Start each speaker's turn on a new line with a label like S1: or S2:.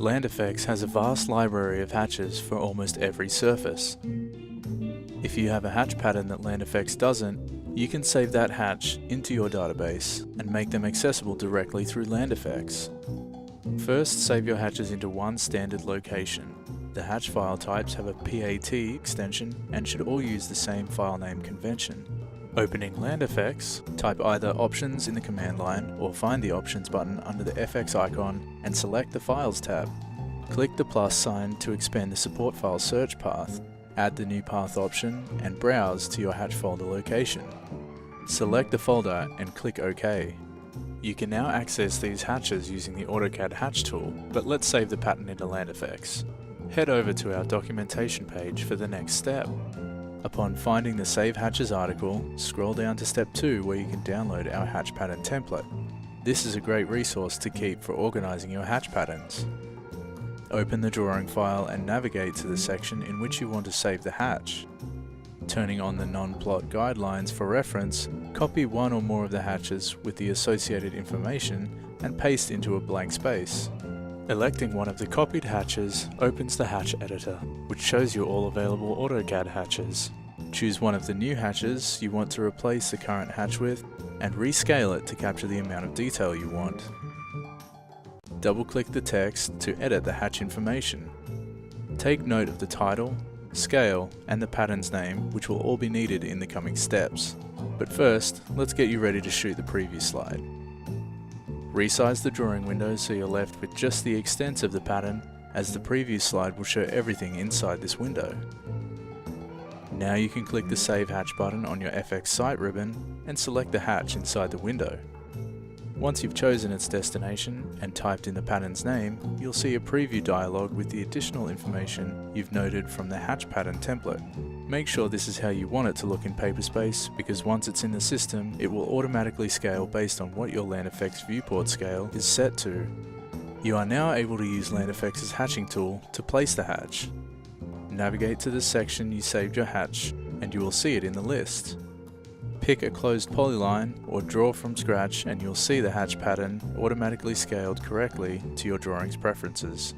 S1: LandFX has a vast library of hatches for almost every surface. If you have a hatch pattern that LandFX doesn't, you can save that hatch into your database and make them accessible directly through LandFX. First, save your hatches into one standard location. The hatch file types have a PAT extension and should all use the same file name convention. Opening LandFX, type either options in the command line or find the options button under the FX icon and select the Files tab. Click the plus sign to expand the support file search path, add the new path option and browse to your hatch folder location. Select the folder and click OK. You can now access these hatches using the AutoCAD hatch tool, but let's save the pattern into LandFX. Head over to our documentation page for the next step. Upon finding the Save Hatches article, scroll down to step 2 where you can download our hatch pattern template. This is a great resource to keep for organizing your hatch patterns. Open the drawing file and navigate to the section in which you want to save the hatch. Turning on the non-plot guidelines for reference, copy one or more of the hatches with the associated information and paste into a blank space. Electing one of the copied hatches opens the hatch editor, which shows you all available AutoCAD hatches. Choose one of the new hatches you want to replace the current hatch with and rescale it to capture the amount of detail you want. Double-click the text to edit the hatch information. Take note of the title, scale, and the pattern's name, which will all be needed in the coming steps. But first, let's get you ready to shoot the preview slide. Resize the drawing window so you're left with just the extents of the pattern, as the preview slide will show everything inside this window. Now you can click the Save Hatch button on your FX Site ribbon and select the hatch inside the window. Once you've chosen its destination and typed in the pattern's name, you'll see a preview dialog with the additional information you've noted from the hatch pattern template. Make sure this is how you want it to look in Paperspace, because once it's in the system, it will automatically scale based on what your LandFX viewport scale is set to. You are now able to use LandFX's hatching tool to place the hatch. Navigate to the section you saved your hatch, and you will see it in the list. Pick a closed polyline or draw from scratch and you'll see the hatch pattern automatically scaled correctly to your drawing's preferences.